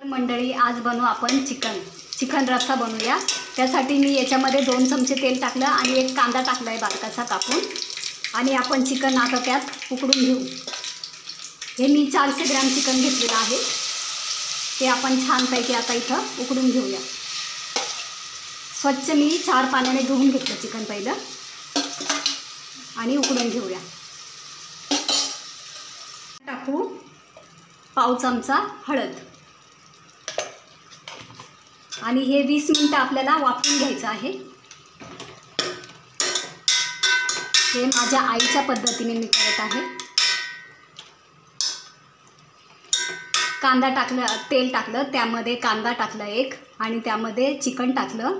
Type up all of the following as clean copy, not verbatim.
मंडळी, आज बनवू आपण चिकन रस्सा बनवूया। त्यासाठी मी याच्यामध्ये 2 चमचे तेल टाकलं आणि एक कांदा टाकलाय बारकासा कापून, आणि आपण चिकन आता त्यात उकडून घेऊ। हे मी 400 ग्रॅम चिकन घेतलेलं आहे, ते आपण छानपैकी आता इथं उकडून घेऊया। स्वच्छ मी 4 पाण्याने धुवून घेतलं चिकन पहिलं आणि उकडून घेऊया। टाकू पाव चमचा हळद, आणि हे 20 मिनिटं आपल्याला वाफवून घ्यायचं आहे। हे माझ्या आईच्या पद्धतीने मी करत आहे। कांदा टाकलं, तेल टाकलं, त्यामध्ये कांदा टाकला एक, आणि त्यामध्ये चिकन टाकलं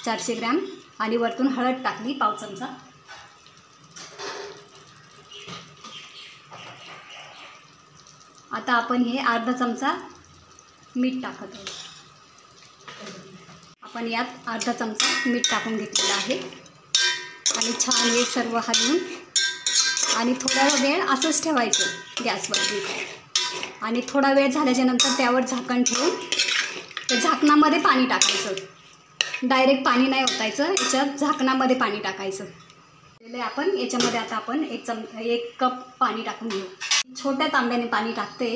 400 ग्रॅम, आणि वरतून हळद टाकली पाव चमचा। आता आपण हे अर्धा चमचा मीठ टाकत आहोत। आपण यात अर्धा चमचा मीठ टाकून घेतलेलं आहे, आणि छान हे सर्व हलवून आणि थोडा वेळ असंच ठेवायचं गॅसवरती, आणि थोडा वेळ झाल्याच्या नंतर त्यावर झाकण ठेवून त्या झाकणामध्ये पाणी टाकायचं। डायरेक्ट पाणी नाही ओतायचं, याच्यात झाकणामध्ये पाणी टाकायचं। आपण याच्यामध्ये आता आपण 1 कप पाणी टाकून घेऊ। छोट्या तांब्याने पाणी टाकते।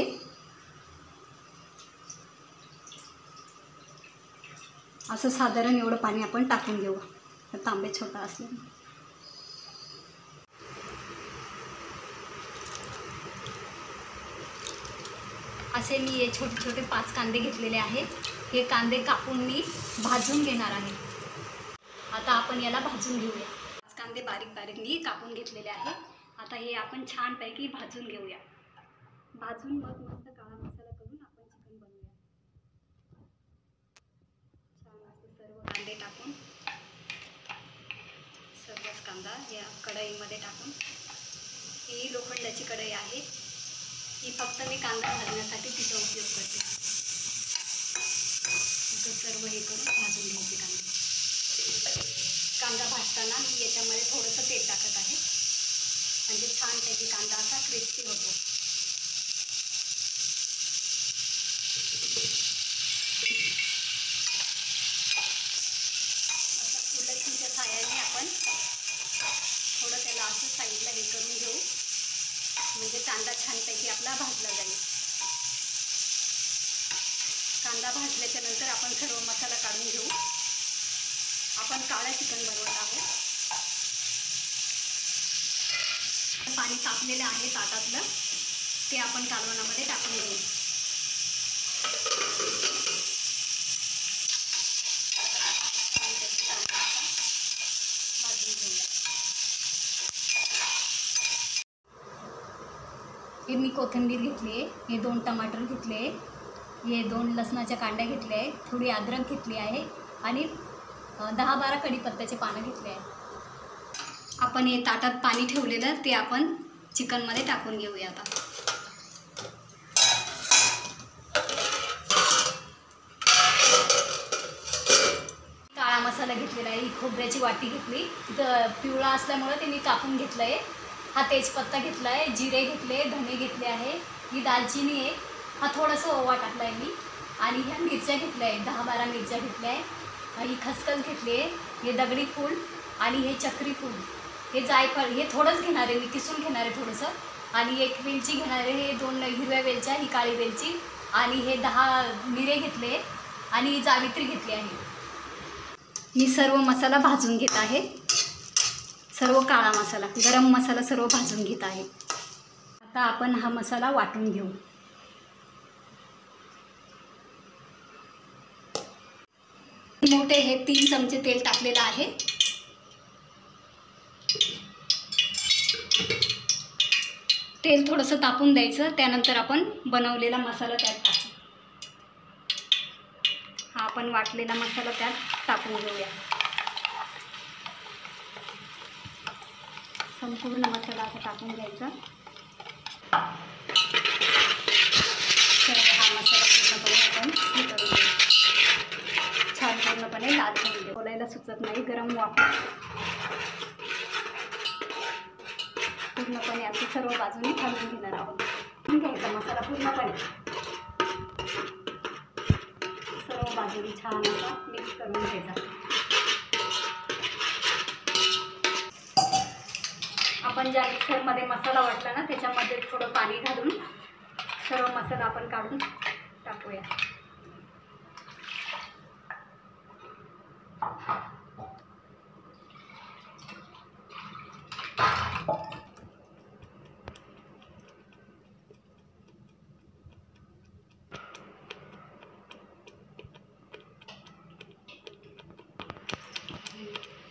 असं साधारण एवढं पाणी आपण टाकून घेऊ, तांबे छोटा असल्याने। असे मी हे छोटे छोटे 5 कांदे घेतलेले आहेत। हे कांदे कापून मी भाजून घेणार आहे। आता आपण याला भाजून घेऊया। 5 कांदे बारीक बारीक मी कापून घेतलेले आहे। आता हे आपण छानपैकी भाजून घेऊया। भाजून मग मस्त काळा मसाला करून आपण चिकन बनवूया। छान असं सर्व कांदे टाकून, सर्वच कांदा या कढईमध्ये टाकून, ही लोखंडाची कढई आहे, ही फक्त मी कांदा भाजण्यासाठी तिचा उपयोग करते। सर्व हे करून भाजून घ्यायचे कांदे। कांदा भाजताना मी याच्यामध्ये थोडंसं तेल टाकत आहे, म्हणजे छानपैकी कांदा असा क्रिस्पी होतो। असं उलटणीच्या साहाय्याने आपण थोडं त्याला असं साईडला हे करून घेऊ, म्हणजे कांदा छानपैकी आपला भाजला जाईल। कांदा भाजल्याच्या नंतर आपण सर्व मसाला काढून घेऊ। आपण काळं चिकन बनवत आहोत। पाणी तापलेलं आहे ताटातलं, ते आपण कालवणामध्ये टाकून घेऊ। भाजून घेऊया। हे मी कोथिंबीर घेतली आहे, हे 2 टमाटर घेतले आहे, हे 2 लसणाच्या कांड्या घेतल्या आहे, थोडी अद्रक घेतली आहे, आणि 10-12 कढीपत्त्याचे पानं घेतले आहे। आपण हे ताटात पाणी ठेवलेलं ते आपण चिकनमध्ये टाकून घेऊया। आता काळा मसाला घेतलेला आहे, ही खोबऱ्याची वाटी घेतली, तिथं पिवळा असल्यामुळे ते मी कापून घेतलं आहे। हा तेजपत्ता घेतला आहे, जिरे घेतले, धने घेतले आहे, ही दालचिनी आहे, हा थोडंसं ओवा टाकला आहे मी, आणि ह्या मिरच्या घेतल्या आहे, 10-12 मिरच्या घेतल्या आहे, ही खसखस घेतली आहे, हे दगडी फूल, आणि हे चक्री फूल, हे जायफळ, हे थोडंच घेणार आहे मी, किसून घेणार आहे थोडंसं, आणि 1 वेलची घेणार आहे, हे 2 हिरव्या वेलच्या, ही काळी वेलची, आणि हे 10 मिरे घेतले, आणि ही जावित्री घेतली आहे। मी सर्व मसाला भाजून घेत आहे, सर्व काळा मसाला, गरम मसाला सर्व भाजून घेत आहे। आता आपण हा मसाला वाटून घेऊ। मोठे हे 3 चमचे तेल टाकलेलं आहे। तेल थोडंसं तापून द्यायचं, त्यानंतर आपण बनवलेला मसाला त्यात टाकू। हा आपण वाटलेला मसाला त्यात टाकून घेऊया। संपूर्ण मसाला आता टाकून घ्यायचा। सर्व हा मसाला पूर्णपणे आपण हे करून घेऊ, छान पूर्णपणे लाल करून घेऊ। बोलायला सुचत नाही, गरम वाफ पूर्णपणे असं सर्व बाजूने घालून घेणार आहोत। घ्यायचा मसाला पूर्णपणे। सर्व बाजूनी छान असा मिक्स करून घ्यायचा. आपण ज्या मिक्सरमध्ये मसाला वाटला ना त्याच्यामध्ये थोडं पाणी घालून सर्व मसाला आपण काढून टाकूया.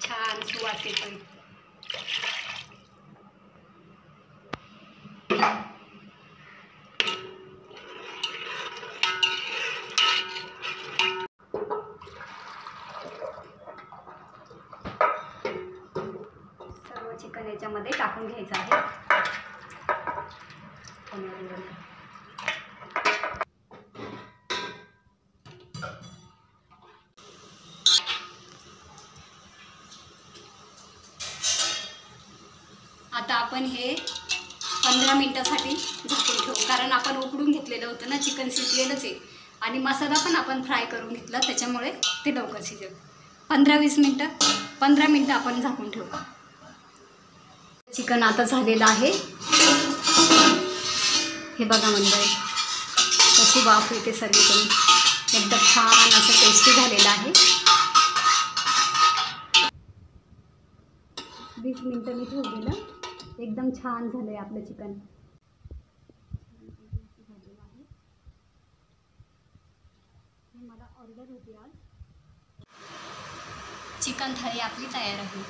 छान सुवास येतोय. सर्व चिकन याच्यामध्ये टाकून घ्यायचं आहे. आता आपण हे 15 मिनिटासाठी झाकून ठेवू, कारण आपण उकडून घेतलेलं होतं ना, चिकन शिजलेलंच आहे आणि मसाला पण आपण फ्राय करून घेतला त्याच्यामुळे ते लवकर शिजेल. 15-20 मिनटं 15 मिनटं आपण झाकून ठेवू. चिकन आता झालेलं आहे. हे बघा मंडळी कशी वाफ येते सगळीकडून. एकदम छान असं टेस्टी झालेलं आहे. 20 मिनटं मी ठेवलेलं. एकदम छान झालं आहे आपलं चिकन. मला ऑर्डर होती आज. चिकन थाळी आपली तयार आहे.